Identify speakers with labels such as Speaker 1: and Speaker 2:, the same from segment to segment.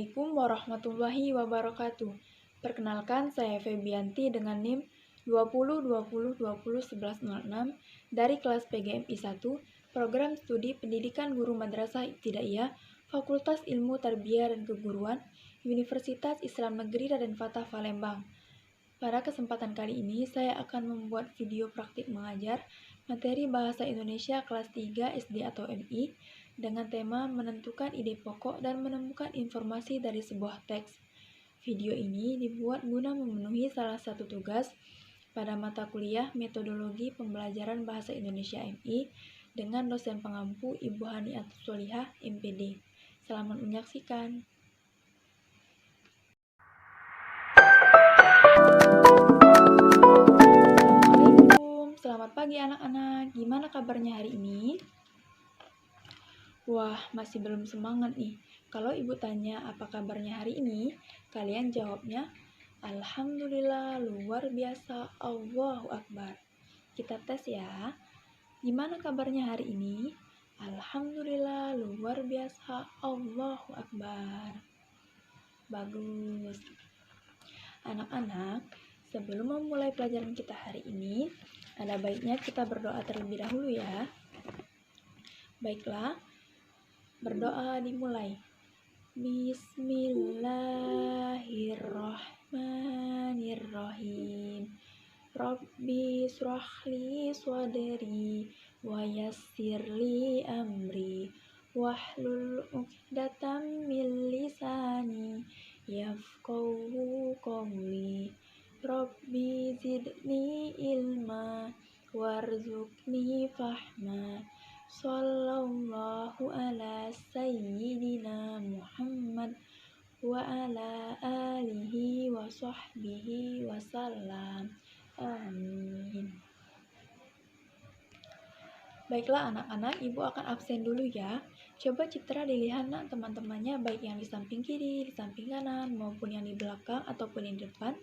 Speaker 1: Assalamualaikum warahmatullahi wabarakatuh. Perkenalkan, saya Febianti dengan NIM 2020201106 dari kelas PGMI 1, Program Studi Pendidikan Guru Madrasah Ibtidaiyah, Fakultas Ilmu Tarbiyah dan Keguruan, Universitas Islam Negeri Raden Fatah Palembang. Pada kesempatan kali ini, saya akan membuat video praktik mengajar materi Bahasa Indonesia kelas 3 SD atau MI dengan tema menentukan ide pokok dan menemukan informasi dari sebuah teks. Video ini dibuat guna memenuhi salah satu tugas pada mata kuliah Metodologi Pembelajaran Bahasa Indonesia MI dengan dosen pengampu Ibu Haniatus Solihah, MPD. Selamat menyaksikan. Assalamualaikum, selamat pagi anak-anak. Gimana kabarnya hari ini? Wah, masih belum semangat nih. Kalau ibu tanya apa kabarnya hari ini, kalian jawabnya, Alhamdulillah, luar biasa, Allahu Akbar. Kita tes ya. Gimana kabarnya hari ini? Alhamdulillah, luar biasa, Allahu Akbar. Bagus. Anak-anak, sebelum memulai pelajaran kita hari ini, ada baiknya kita berdoa terlebih dahulu ya. Baiklah, berdoa dimulai. Bismillahirrahmanirrahim. Rabbi shrahli sadri wa yassirli amri wahlul 'uqdatam min lisani yafqahu qawli. Rabbi zidni ilma warzuqni fahma. Sallallahu ala sayyidina Muhammad wa ala alihi wa sahbihi wa sallam. Amin. Baiklah anak-anak, ibu akan absen dulu ya. Coba citra dilihat nak teman-temannya, baik yang di samping kiri, di samping kanan, maupun yang di belakang ataupun yang di depan.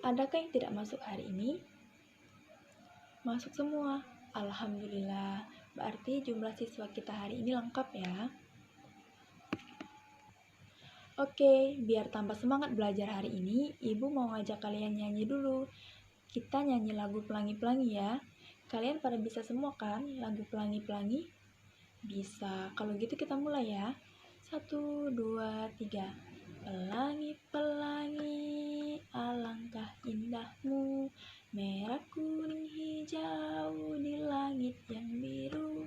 Speaker 1: Adakah yang tidak masuk hari ini? Masuk semua. Alhamdulillah. Berarti jumlah siswa kita hari ini lengkap ya. Oke, biar tambah semangat belajar hari ini, ibu mau ngajak kalian nyanyi dulu. Kita nyanyi lagu Pelangi-Pelangi ya. Kalian pada bisa semua kan lagu Pelangi-Pelangi? Bisa. Kalau gitu kita mulai ya. 1, 2, 3. Pelangi-pelangi, alangkah indahmu, merah kuning hijau di langit yang biru.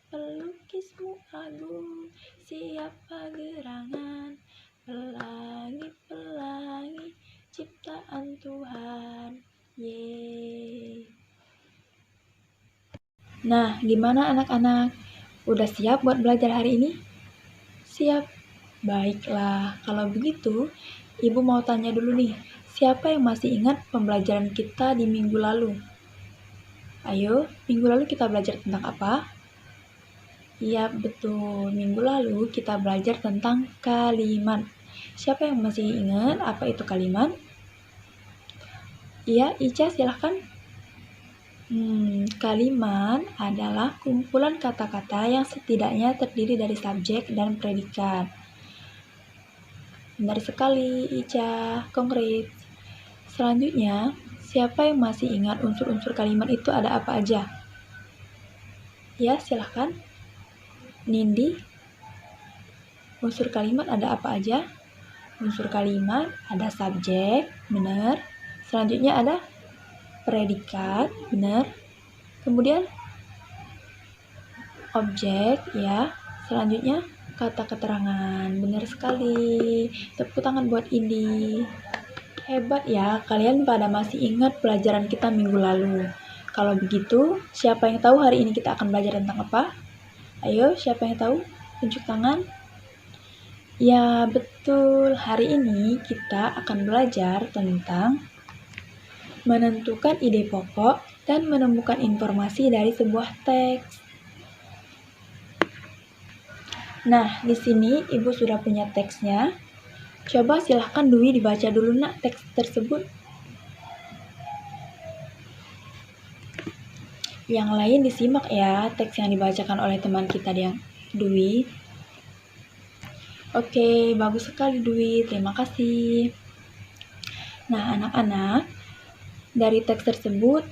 Speaker 1: Pelukismu agung, siapa gerangan, pelangi-pelangi, ciptaan Tuhan. Yeay. Nah, gimana anak-anak? Udah siap buat belajar hari ini? Siap? Baiklah, kalau begitu, ibu mau tanya dulu nih, siapa yang masih ingat pembelajaran kita di minggu lalu? Ayo, minggu lalu kita belajar tentang apa? Iya, betul. Minggu lalu kita belajar tentang kalimat. Siapa yang masih ingat apa itu kalimat? Iya, Ica silahkan. Kalimat adalah kumpulan kata-kata yang setidaknya terdiri dari subjek dan predikat. Benar sekali, Ica. Konkret. Selanjutnya, siapa yang masih ingat unsur-unsur kalimat itu ada apa aja? Ya, silahkan. Nindi. Unsur kalimat ada apa aja? Unsur kalimat ada subjek, benar. Selanjutnya ada predikat, benar. Kemudian objek, ya. Selanjutnya kata keterangan, benar sekali. Tepuk tangan buat Indi. Hebat ya, kalian pada masih ingat pelajaran kita minggu lalu. Kalau begitu, siapa yang tahu hari ini kita akan belajar tentang apa? Ayo, siapa yang tahu? Tunjuk tangan. Ya, betul. Hari ini kita akan belajar tentang menentukan ide pokok dan menemukan informasi dari sebuah teks. Nah, di sini Ibu sudah punya teksnya. Coba silahkan Dwi dibaca dulu nak teks tersebut. Yang lain disimak ya teks yang dibacakan oleh teman kita yang Dwi. Oke, bagus sekali Dwi, terima kasih. Nah, anak-anak, dari teks tersebut,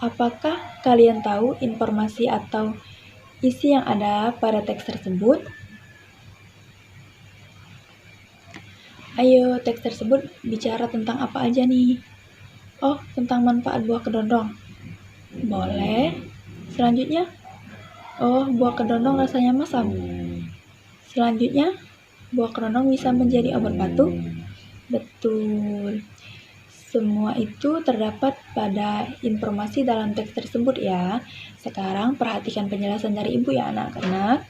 Speaker 1: apakah kalian tahu informasi atau isi yang ada pada teks tersebut? Ayo, teks tersebut bicara tentang apa aja nih? Oh, tentang manfaat buah kedondong. Boleh. Selanjutnya, oh, buah kedondong rasanya masam. Selanjutnya, buah kedondong bisa menjadi obat batuk. Betul. Semua itu terdapat pada informasi dalam teks tersebut ya. Sekarang perhatikan penjelasan dari ibu ya anak-anak.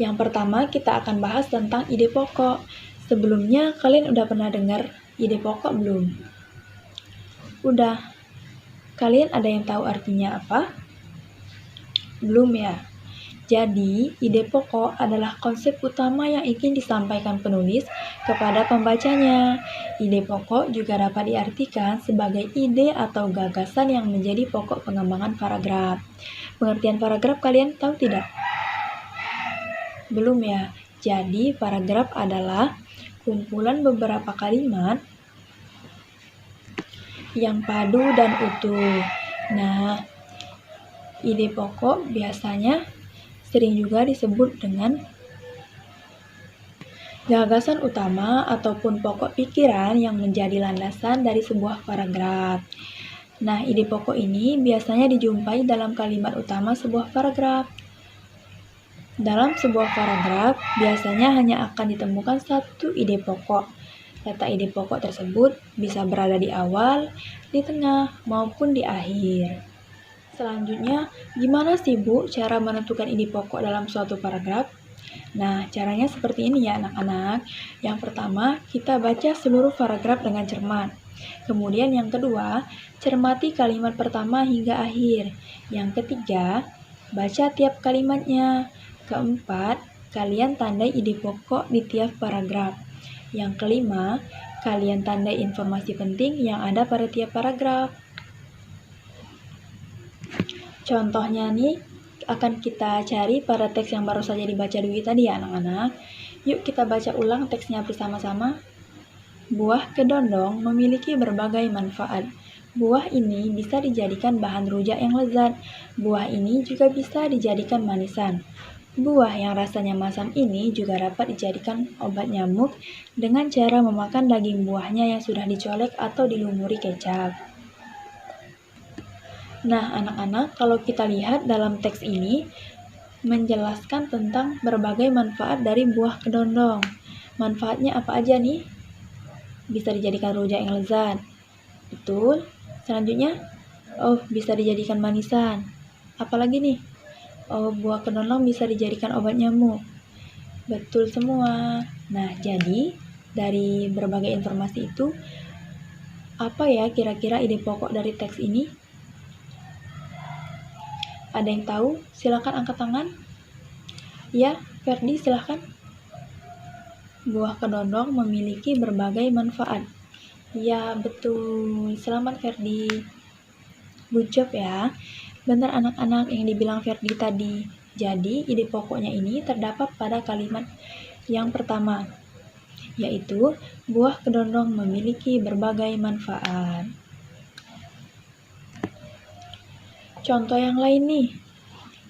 Speaker 1: Yang pertama kita akan bahas tentang ide pokok. Sebelumnya kalian udah pernah dengar ide pokok belum? Udah. Kalian ada yang tahu artinya apa? Belum ya? Jadi, ide pokok adalah konsep utama yang ingin disampaikan penulis kepada pembacanya. Ide pokok juga dapat diartikan sebagai ide atau gagasan yang menjadi pokok pengembangan paragraf. Pengertian paragraf kalian tahu tidak? Belum ya? Jadi, paragraf adalah kumpulan beberapa kalimat yang padu dan utuh. Nah, ide pokok biasanya sering juga disebut dengan gagasan utama ataupun pokok pikiran yang menjadi landasan dari sebuah paragraf. Nah, ide pokok ini biasanya dijumpai dalam kalimat utama sebuah paragraf. Dalam sebuah paragraf, biasanya hanya akan ditemukan satu ide pokok. Letak ide pokok tersebut bisa berada di awal, di tengah, maupun di akhir. Selanjutnya, gimana sih Bu cara menentukan ide pokok dalam suatu paragraf? Nah, caranya seperti ini ya anak-anak. Yang pertama, kita baca seluruh paragraf dengan cermat. Kemudian yang kedua, cermati kalimat pertama hingga akhir. Yang ketiga, baca tiap kalimatnya. Keempat, kalian tandai ide pokok di tiap paragraf. Yang kelima, kalian tandai informasi penting yang ada pada tiap paragraf. Contohnya nih, akan kita cari pada teks yang baru saja dibaca Dwi tadi ya anak-anak. Yuk kita baca ulang teksnya bersama-sama. Buah kedondong memiliki berbagai manfaat. Buah ini bisa dijadikan bahan rujak yang lezat. Buah ini juga bisa dijadikan manisan. Buah yang rasanya masam ini juga dapat dijadikan obat nyamuk dengan cara memakan daging buahnya yang sudah dicolek atau dilumuri kecap. Nah, anak-anak, kalau kita lihat dalam teks ini menjelaskan tentang berbagai manfaat dari buah kedondong. Manfaatnya apa aja nih? Bisa dijadikan rujak yang lezat. Betul. Selanjutnya, bisa dijadikan manisan. Apalagi nih? Buah kedondong bisa dijadikan obat nyamuk. Betul semua. Nah, jadi dari berbagai informasi itu, apa ya kira-kira ide pokok dari teks ini? Ada yang tahu? Silakan angkat tangan. Ya, Ferdi silakan. Buah kedondong memiliki berbagai manfaat. Ya, betul. Selamat Ferdi. Good job ya. Benar anak-anak yang dibilang Ferdi tadi. Jadi, ide pokoknya ini terdapat pada kalimat yang pertama, yaitu buah kedondong memiliki berbagai manfaat. Contoh yang lain nih.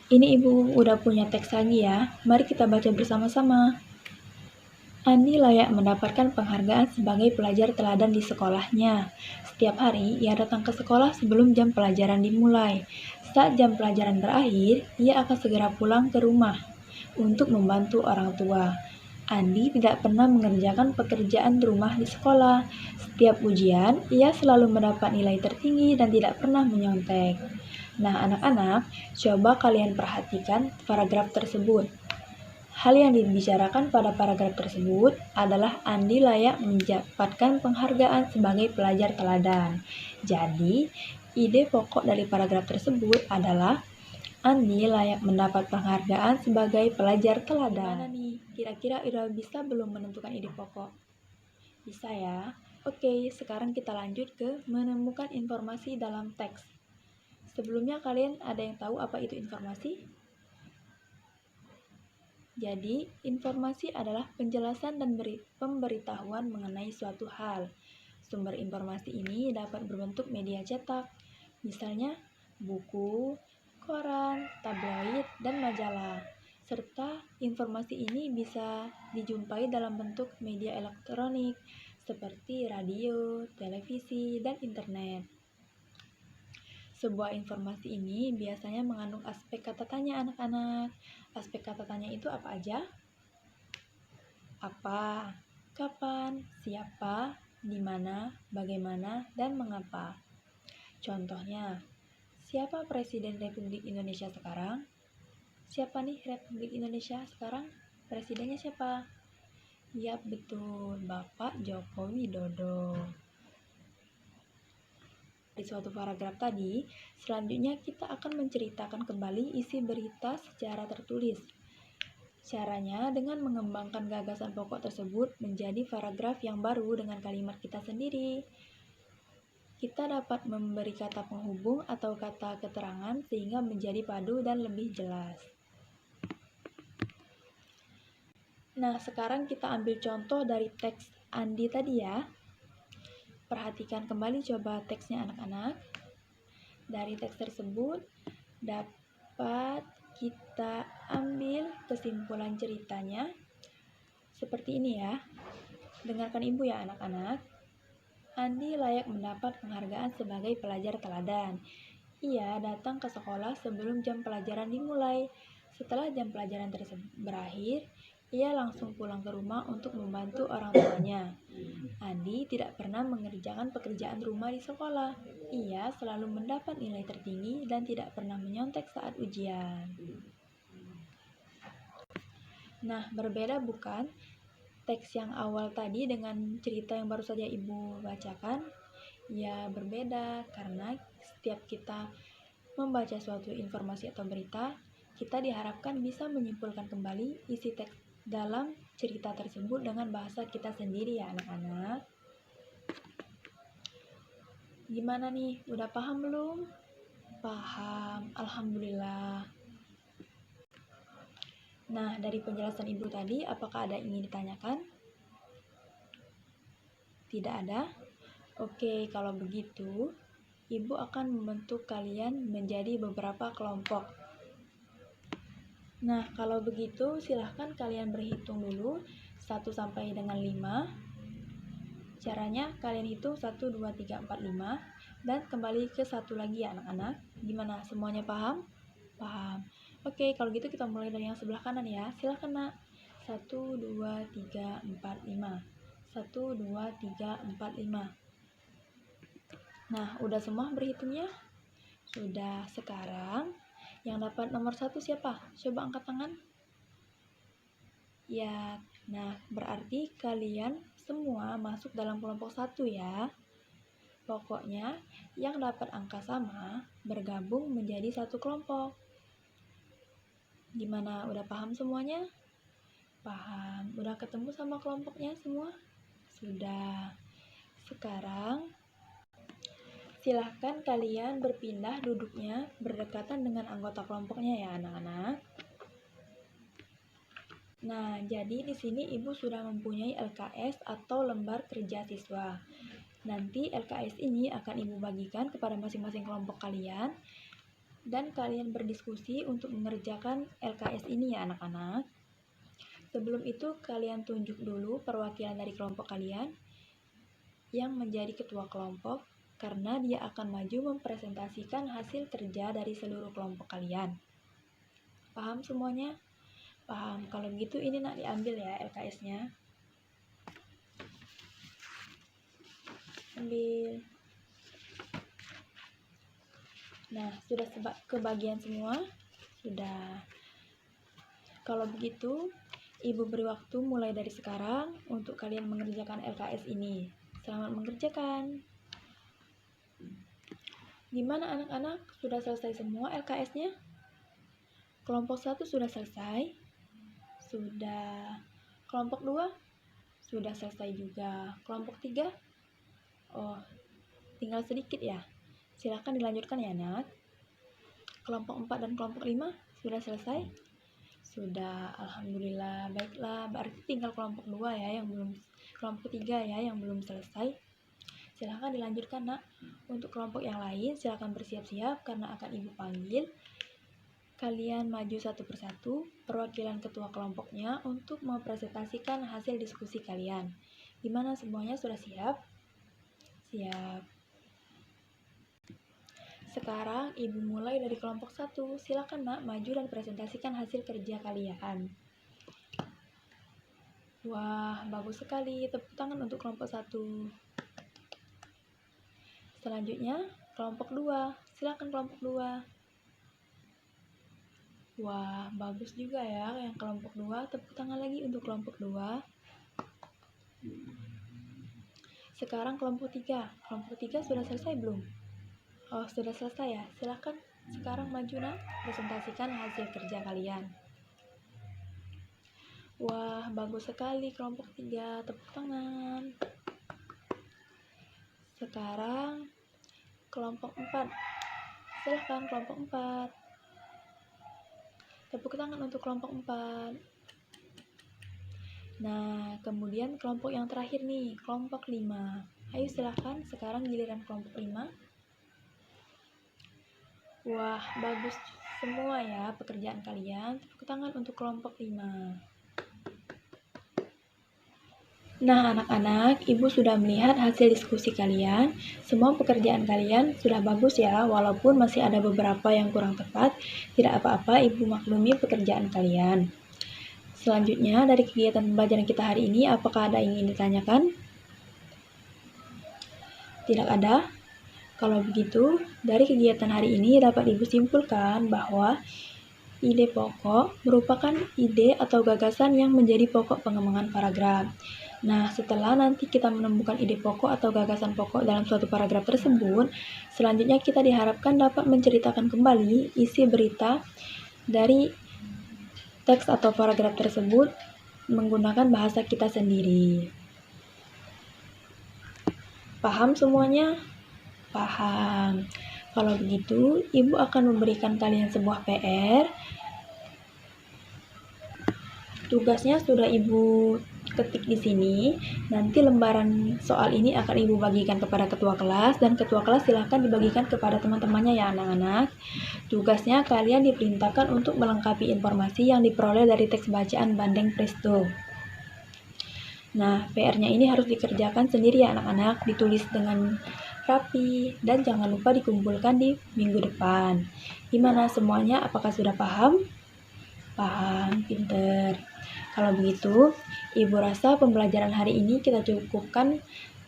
Speaker 1: Ini ibu udah punya teks lagi ya. Mari kita baca bersama-sama. Andi layak mendapatkan penghargaan sebagai pelajar teladan di sekolahnya. Setiap hari, ia datang ke sekolah sebelum jam pelajaran dimulai. Saat jam pelajaran berakhir, ia akan segera pulang ke rumah untuk membantu orang tua. Andi tidak pernah mengerjakan pekerjaan rumah di sekolah. Setiap ujian, ia selalu mendapat nilai tertinggi dan tidak pernah menyontek. Nah, anak-anak, coba kalian perhatikan paragraf tersebut. Hal yang dibicarakan pada paragraf tersebut adalah Andi layak mendapatkan penghargaan sebagai pelajar teladan. Jadi, ide pokok dari paragraf tersebut adalah Andi layak mendapat penghargaan sebagai pelajar teladan. Mana nih? Kira-kira udah bisa belum menentukan ide pokok? Bisa ya? Oke, sekarang kita lanjut ke menemukan informasi dalam teks. Sebelumnya kalian ada yang tahu apa itu informasi? Jadi, informasi adalah penjelasan dan pemberitahuan mengenai suatu hal. Sumber informasi ini dapat berbentuk media cetak, misalnya buku, koran, tabloid, dan majalah. Serta informasi ini bisa dijumpai dalam bentuk media elektronik seperti radio, televisi, dan internet. Sebuah informasi ini biasanya mengandung aspek kata tanya anak-anak. Aspek kata tanya itu apa aja? Apa, kapan, siapa, di mana, bagaimana, dan mengapa. Contohnya, siapa Presiden Republik Indonesia sekarang? Siapa nih Republik Indonesia sekarang? Presidennya siapa? Yap, betul, Bapak Joko Widodo. Di suatu paragraf tadi, selanjutnya kita akan menceritakan kembali isi berita secara tertulis. Caranya dengan mengembangkan gagasan pokok tersebut menjadi paragraf yang baru dengan kalimat kita sendiri. Kita dapat memberi kata penghubung atau kata keterangan sehingga menjadi padu dan lebih jelas. Nah, sekarang kita ambil contoh dari teks Andi tadi ya. Perhatikan kembali coba teksnya anak-anak. Dari teks tersebut dapat kita ambil kesimpulan ceritanya seperti ini ya. Dengarkan ibu ya anak-anak. Andi layak mendapat penghargaan sebagai pelajar teladan. Ia datang ke sekolah sebelum jam pelajaran dimulai. Setelah jam pelajaran tersebut berakhir, ia langsung pulang ke rumah untuk membantu orang tuanya. Andi tidak pernah mengerjakan pekerjaan rumah di sekolah. Ia selalu mendapat nilai tertinggi dan tidak pernah menyontek saat ujian. Nah, berbeda bukan teks yang awal tadi dengan cerita yang baru saja ibu bacakan? Ya, berbeda karena setiap kita membaca suatu informasi atau berita, kita diharapkan bisa menyimpulkan kembali isi teks dalam cerita tersebut dengan bahasa kita sendiri ya anak-anak. Gimana nih? Udah paham belum? Paham, alhamdulillah. Nah, dari penjelasan ibu tadi, apakah ada yang ingin ditanyakan? Tidak ada? Oke, kalau begitu, ibu akan membentuk kalian menjadi beberapa kelompok. Nah, kalau begitu silahkan kalian berhitung dulu 1 sampai dengan 5. Caranya kalian hitung 1, 2, 3, 4, 5 dan kembali ke satu lagi ya anak-anak. Gimana? Semuanya paham? Paham. Oke, kalau gitu kita mulai dari yang sebelah kanan ya. Silahkan nak. 1, 2, 3, 4, 5. 1, 2, 3, 4, 5. Nah, udah semua berhitungnya? Sudah. Sekarang yang dapat nomor 1 siapa? Coba angkat tangan. Ya, nah berarti kalian semua masuk dalam kelompok 1 ya. Pokoknya yang dapat angka sama bergabung menjadi satu kelompok. Gimana? Udah paham semuanya? Paham. Udah ketemu sama kelompoknya semua? Sudah. Sekarang silahkan kalian berpindah duduknya berdekatan dengan anggota kelompoknya ya anak-anak. Nah, jadi di sini ibu sudah mempunyai LKS atau lembar kerja siswa. Nanti LKS ini akan ibu bagikan kepada masing-masing kelompok kalian dan kalian berdiskusi untuk mengerjakan LKS ini ya anak-anak. Sebelum itu kalian tunjuk dulu perwakilan dari kelompok kalian yang menjadi ketua kelompok karena dia akan maju mempresentasikan hasil kerja dari seluruh kelompok kalian. Paham semuanya? Paham. Kalau begitu ini nak diambil ya LKS-nya. Ambil. Nah, sudah kebagian semua? Sudah. Kalau begitu, ibu beri waktu mulai dari sekarang untuk kalian mengerjakan LKS ini. Selamat mengerjakan. Gimana anak-anak? Sudah selesai semua LKS-nya? Kelompok 1 sudah selesai? Sudah. Kelompok 2? Sudah selesai juga. Kelompok 3? Oh, tinggal sedikit ya. Silakan dilanjutkan ya, Nak. Kelompok 4 dan kelompok 5 sudah selesai? Sudah, alhamdulillah. Baiklah, berarti tinggal kelompok 2 ya kelompok 3 ya yang belum selesai. Silahkan dilanjutkan, Nak. Untuk kelompok yang lain, silahkan bersiap-siap karena akan Ibu panggil. Kalian maju satu persatu, perwakilan ketua kelompoknya untuk mempresentasikan hasil diskusi kalian. Gimana, semuanya sudah siap? Siap. Sekarang Ibu mulai dari kelompok 1. Silakan, Nak, maju dan presentasikan hasil kerja kalian. Wah, bagus sekali. Tepuk tangan untuk kelompok 1. Selanjutnya, kelompok 2. Silakan kelompok 2. Wah, bagus juga ya yang kelompok 2. Tepuk tangan lagi untuk kelompok 2. Sekarang kelompok 3. Kelompok 3 sudah selesai belum? Oh, sudah selesai ya. Silakan sekarang maju, Nak, presentasikan hasil kerja kalian. Wah, bagus sekali kelompok 3. Tepuk tangan. Sekarang kelompok 4. Silakan kelompok 4. Tepuk tangan untuk kelompok 4. Nah, kemudian kelompok yang terakhir nih, kelompok 5. Ayo silakan, sekarang giliran kelompok 5. Wah, bagus semua ya pekerjaan kalian. Tepuk tangan untuk kelompok 5. Nah, anak-anak, Ibu sudah melihat hasil diskusi kalian. Semua pekerjaan kalian sudah bagus ya, walaupun masih ada beberapa yang kurang tepat. Tidak apa-apa, Ibu maklumi pekerjaan kalian. Selanjutnya, dari kegiatan pembelajaran kita hari ini, apakah ada yang ingin ditanyakan? Tidak ada? Kalau begitu, dari kegiatan hari ini dapat Ibu simpulkan bahwa ide pokok merupakan ide atau gagasan yang menjadi pokok pengembangan paragraf. Nah, setelah nanti kita menemukan ide pokok atau gagasan pokok dalam suatu paragraf tersebut, selanjutnya kita diharapkan dapat menceritakan kembali isi berita dari teks atau paragraf tersebut menggunakan bahasa kita sendiri. Paham semuanya? Paham. Kalau begitu, Ibu akan memberikan kalian sebuah PR. Tugasnya sudah Ibu ketik di sini. Nanti lembaran soal ini akan Ibu bagikan kepada ketua kelas, dan ketua kelas silahkan dibagikan kepada teman-temannya ya anak-anak. Tugasnya kalian diperintahkan untuk melengkapi informasi yang diperoleh dari teks bacaan Bandeng Presto. Nah, PR-nya ini harus dikerjakan sendiri ya anak-anak, ditulis dengan rapi, dan jangan lupa dikumpulkan di minggu depan. Gimana semuanya? Apakah sudah paham? Paham, pinter. Kalau begitu, Ibu rasa pembelajaran hari ini kita cukupkan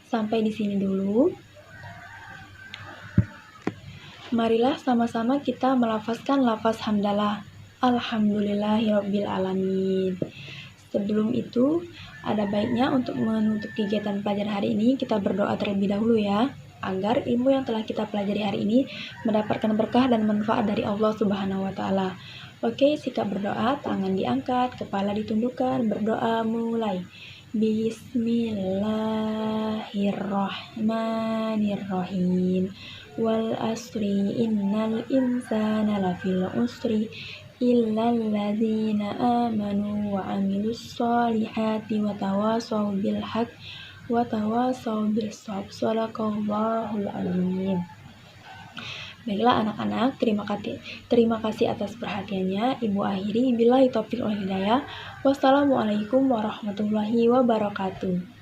Speaker 1: sampai di sini dulu. Marilah sama-sama kita melafazkan lafaz hamdalah. Alhamdulillahirabbil alamin. Sebelum itu, ada baiknya untuk menutup kegiatan pelajaran hari ini kita berdoa terlebih dahulu ya, agar ilmu yang telah kita pelajari hari ini mendapatkan berkah dan manfaat dari Allah Subhanahu wa Ta'ala. Oke, sikap berdoa, tangan diangkat, kepala ditundukkan, berdoa mulai. Bismillahirrahmanirrahim. Wal asri innal insana lafil usri illal ladzina amanu wa amilus solihati wa tawasaw bil haq wa tawasaw bis sabr. Shadaqallahul azim. Baiklah anak-anak, terima kasih atas perhatiannya. Ibu akhiri billahi taufiq wal hidayah. Wassalamualaikum warahmatullahi wabarakatuh.